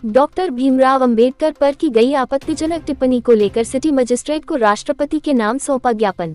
Doctor Bhimrao Ambedkar पर की गई आपत्तिजनक टिप्पणी को लेकर सिटी मजिस्ट्रेट को राष्ट्रपति के नाम सौंपा ज्ञापन।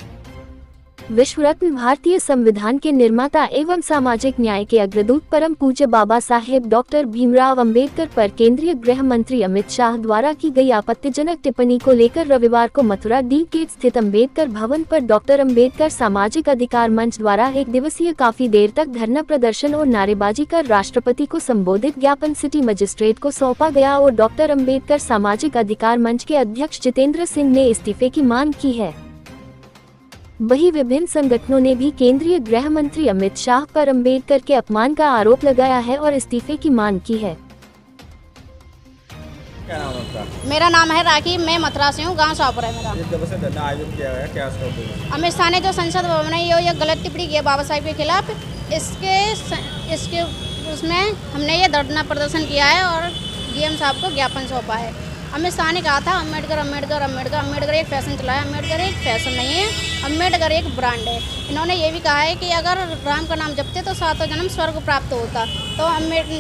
विश्व रत्न भारतीय संविधान के निर्माता एवं सामाजिक न्याय के अग्रदूत परम पूज्य बाबा साहेब डॉक्टर भीमराव अंबेडकर पर केंद्रीय गृह मंत्री अमित शाह द्वारा की गई आपत्तिजनक टिप्पणी को लेकर रविवार को मथुरा डी गेट स्थित अंबेडकर भवन पर डॉक्टर अंबेडकर सामाजिक अधिकार मंच द्वारा 1 दिवसीय काफी देर तक धरना प्रदर्शन और नारेबाजी कर राष्ट्रपति को संबोधित ज्ञापन सिटी मजिस्ट्रेट को सौंपा गया और डॉक्टर अंबेडकर सामाजिक अधिकार मंच के अध्यक्ष जितेंद्र सिंह ने इस्तीफे की मांग की है। वहीं विभिन्न संगठनों ने भी केंद्रीय गृह मंत्री अमित शाह पर अंबेडकर के अपमान का आरोप लगाया है और इस्तीफे की मांग की है। क्या नाम है आपका? मेरा नाम है राखी, मैं मथुरा से हूँ, गांव शाहपुर है मेरा। इस दिवस से धरना आयोजित किया गया, क्या उसका अमित शाह ने जो संसद भवन है ये गलत टिप्पणी की है बाबा साहब के खिलाफ, इसके उसमें हमने ये धरना प्रदर्शन किया है और डीएम साहब को ज्ञापन सौंपा है। अमित शाह ने कहा था अम्बेडकर अम्बेडकर अम्बेडकर अम्बेडकर एक फैशन चलाया, अम्बेडकर एक फैशन नहीं है, अम्बेडकर एक ब्रांड है। इन्होंने ये भी कहा है कि अगर राम का नाम जपते तो 7वां जन्म स्वर्ग प्राप्त होता। तो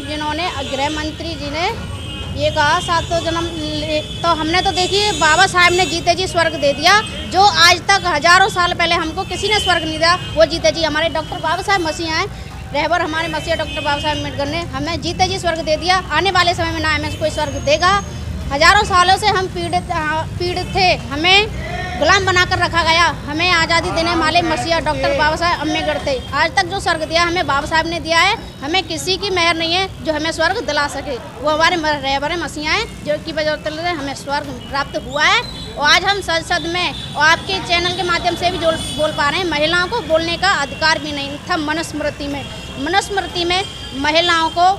जिन्होंने गृह मंत्री जी ने ये कहा 7वां जन्म, तो हमने तो देखिए बाबा साहब ने जीते जी स्वर्ग दे दिया, जो आज तक हजारों साल पहले हमको किसी ने स्वर्ग नहीं दिया, वो जीते जी हमारे डॉक्टर बाबा साहब मसीहा हैं, रहबर हमारे मसीहा डॉक्टर बाबा साहब अम्बेडकर ने हमें जीते जी स्वर्ग दे दिया। आने वाले समय में ना हमें कोई स्वर्ग देगा। हजारों सालों से हम पीड़ित थे, हमें गुलाम बनाकर रखा गया, हमें आज़ादी देने वाले मसीहा डॉक्टर बाबा साहब अम्बेडकर थे। आज तक जो स्वर्ग दिया हमें बाबा साहब ने दिया है, हमें किसी की मेहर नहीं है जो हमें स्वर्ग दिला सके। वो हमारे रहबर मसीहा हैं जो की वजह से हमें स्वर्ग प्राप्त हुआ है। और आज हम संसद में और आपके चैनल के माध्यम से भी बोल पा रहे हैं, महिलाओं को बोलने का अधिकार भी नहीं था। मनुस्मृति में महिलाओं को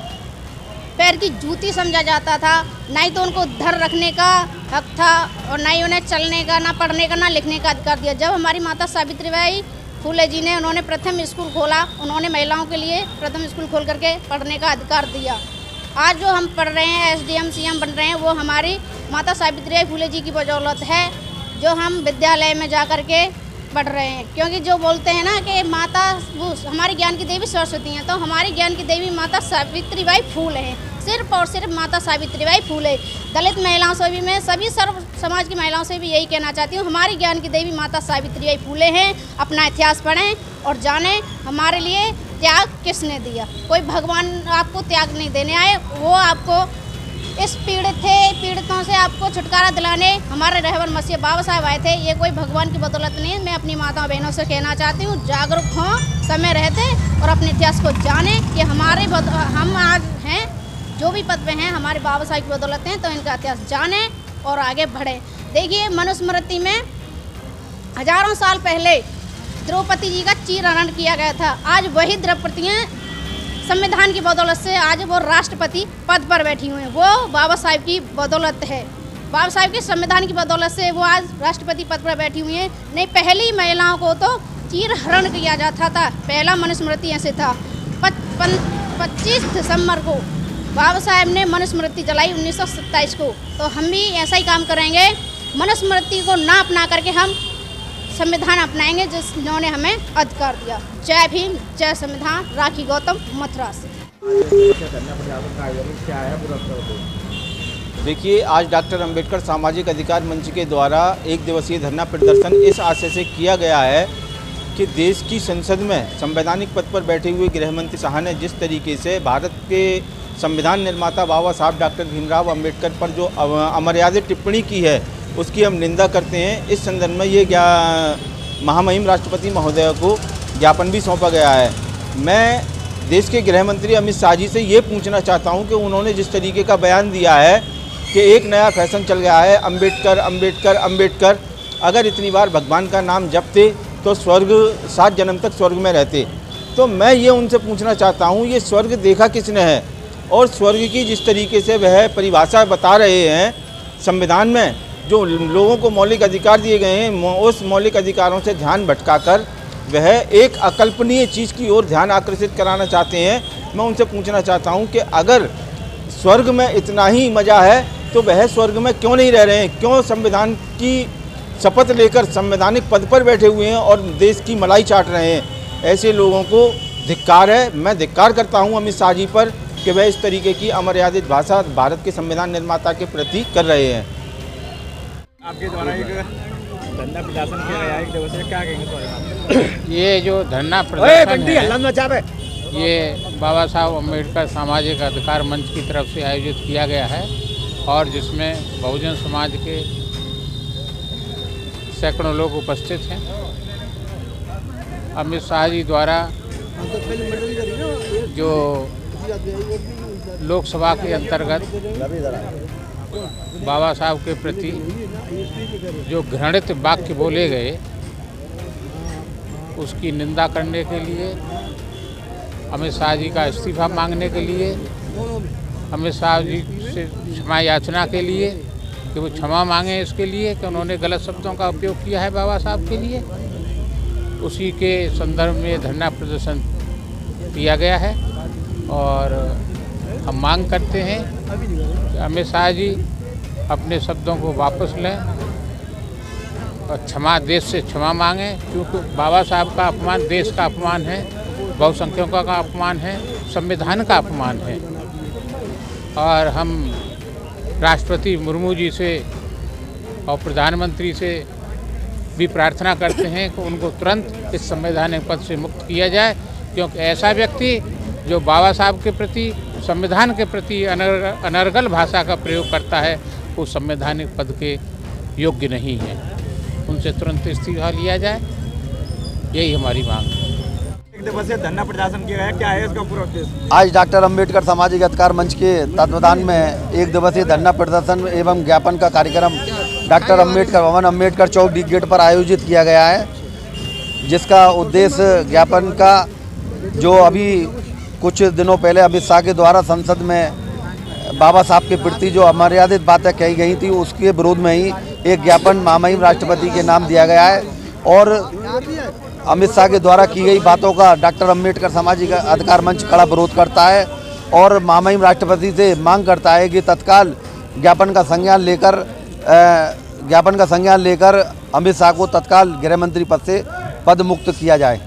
पैर की जूती समझा जाता था, ना ही तो उनको धर रखने का हक था और ना ही उन्हें चलने का, ना पढ़ने का, ना लिखने का अधिकार दिया। जब हमारी माता सावित्रीबाई फुले जी ने उन्होंने प्रथम स्कूल खोला, उन्होंने महिलाओं के लिए प्रथम स्कूल खोल करके पढ़ने का अधिकार दिया। आज जो हम पढ़ रहे हैं, SDM CM बन रहे हैं, वो हमारी माता सावित्रीबाई फुले जी की बदौलत है, जो हम विद्यालय में जा कर के पढ़ रहे हैं। क्योंकि जो बोलते हैं ना कि माता वो हमारी ज्ञान की देवी सरस्वती हैं, तो हमारी ज्ञान की देवी माता सावित्रीबाई फूले हैं, सिर्फ और सिर्फ माता सावित्रीबाई फूले। दलित महिलाओं से भी मैं सभी सर्व समाज की महिलाओं से भी यही कहना चाहती हूँ, हमारी ज्ञान की देवी माता सावित्रीबाई फूले हैं। अपना इतिहास पढ़ें और जानें हमारे लिए त्याग किसने दिया। कोई भगवान आपको त्याग नहीं देने आए, वो आपको इस पीड़ितों से आपको छुटकारा दिलाने हमारे रहबर मसीह बाबा साहब आए थे। ये कोई भगवान की बदौलत नहीं है। मैं अपनी माताओं बहनों से कहना चाहती हूँ, जागरूक हों समय रहते और अपने इतिहास को जानें कि हम आज हैं जो भी पद पे हैं हमारे बाबा साहब की बदौलत हैं, तो इनका इतिहास जानें और आगे बढ़ें। देखिए मनुस्मृति में हजारों साल पहले द्रौपदी जी का चीरहरण किया गया था। आज वही द्रौपदियाँ संविधान की बदौलत से आज वो राष्ट्रपति पद पर बैठी हुई हैं, वो बाबा साहब की बदौलत है। बाबा साहब के संविधान की बदौलत से वो आज राष्ट्रपति पद पर बैठी हुई हैं। नहीं, पहली महिलाओं को तो चीरहरण किया जाता था, पहला मनुस्मृति ऐसे था। 25 दिसंबर को बाबा साहब ने मनुस्मृति जलाई 1927 को, तो हम भी ऐसा ही काम करेंगे। मनुस्मृति को ना अपना करके हम संविधान अपनाएंगे जिन्होंने हमें अधिकार दिया। जय भीम, जय संविधान। राखी गौतम, मथुरा से। देखिए, आज डॉक्टर अंबेडकर सामाजिक अधिकार मंच के द्वारा 1 दिवसीय धरना प्रदर्शन इस आशय से किया गया है कि देश की संसद में संवैधानिक पद पर बैठे हुए गृह मंत्री शाह ने जिस तरीके से भारत के संविधान निर्माता बाबा साहब डॉक्टर भीमराव अंबेडकर पर जो अमर्यादित टिप्पणी की है, उसकी हम निंदा करते हैं। इस संदर्भ में ये महामहिम राष्ट्रपति महोदय को ज्ञापन भी सौंपा गया है। मैं देश के गृह मंत्री अमित शाह जी से ये पूछना चाहता हूं कि उन्होंने जिस तरीके का बयान दिया है कि एक नया फैशन चल गया है, अम्बेडकर अम्बेडकर अम्बेडकर, अगर इतनी बार भगवान का नाम जपते तो स्वर्ग 7 जन्म तक स्वर्ग में रहते। तो मैं ये उनसे पूछना चाहता हूँ, ये स्वर्ग देखा किसने है? और स्वर्ग की जिस तरीके से वह परिभाषा बता रहे हैं संविधान में, जो लोगों को मौलिक अधिकार दिए गए हैं, उस मौलिक अधिकारों से ध्यान भटकाकर वह एक अकल्पनीय चीज़ की ओर ध्यान आकर्षित कराना चाहते हैं। मैं उनसे पूछना चाहता हूं कि अगर स्वर्ग में इतना ही मज़ा है तो वह स्वर्ग में क्यों नहीं रह रहे हैं? क्यों संविधान की शपथ लेकर संवैधानिक पद पर बैठे हुए हैं और देश की मलाई चाट रहे हैं? ऐसे लोगों को धिक्कार है। मैं धिक्कार करता हूं अमित शाह जी पर कि वह इस तरीके की अमर्यादित भाषा भारत के संविधान निर्माता के प्रति कर रहे हैं। आपके द्वारा एक धरना प्रदर्शन किया गया एक दिवसीय, क्या कहेंगे सर? ये जो धरना प्रदर्शन है ये बाबा साहब अम्बेडकर सामाजिक अधिकार मंच की तरफ से आयोजित किया गया है और जिसमें बहुजन समाज के सैकड़ों लोग उपस्थित हैं। अमित शाह जी द्वारा जो लोकसभा के अंतर्गत बाबा साहब के प्रति जो घृणित वाक्य बोले गए उसकी निंदा करने के लिए, अमित शाह जी का इस्तीफा मांगने के लिए, अमित शाह जी से क्षमा याचना के लिए कि वो क्षमा मांगे इसके लिए कि उन्होंने गलत शब्दों का उपयोग किया है बाबा साहब के लिए, उसी के संदर्भ में धरना प्रदर्शन किया गया है। और हम मांग करते हैं कि अमित शाह जी अपने शब्दों को वापस लें और क्षमा, देश से क्षमा मांगें, क्योंकि बाबा साहब का अपमान देश का अपमान है, बहुसंख्यकों का अपमान है, संविधान का अपमान है। और हम राष्ट्रपति मुर्मू जी से और प्रधानमंत्री से भी प्रार्थना करते हैं कि उनको तुरंत इस संवैधानिक पद से मुक्त किया जाए, क्योंकि ऐसा व्यक्ति जो बाबा साहब के प्रति, संविधान के प्रति अनर्गल भाषा का प्रयोग करता है वो संवैधानिक पद के योग्य नहीं है। उनसे तुरंत इस्तीफा लिया जाए, यही हमारी मांग है। एक दिवसीय धरना प्रदर्शन किया गया, क्या है इसका पूरा उद्देश्य? आज डॉक्टर अंबेडकर सामाजिक अधिकार मंच के तत्वावधान में एक दिवसीय धरना प्रदर्शन एवं ज्ञापन का कार्यक्रम डॉक्टर अंबेडकर भवन, अंबेडकर चौक, डी गेट पर आयोजित किया गया है, जिसका उद्देश्य ज्ञापन का जो अभी कुछ दिनों पहले अमित शाह के द्वारा संसद में बाबा साहब के प्रति जो अमर्यादित बातें कही गई थी उसके विरोध में ही एक ज्ञापन महामहिम राष्ट्रपति के नाम दिया गया है। और अमित शाह के द्वारा की गई बातों का डॉक्टर अंबेडकर सामाजिक अधिकार मंच कड़ा विरोध करता है और महामहिम राष्ट्रपति से मांग करता है कि तत्काल ज्ञापन का संज्ञान लेकर अमित शाह को तत्काल गृह मंत्री पद से पद मुक्त किया जाए।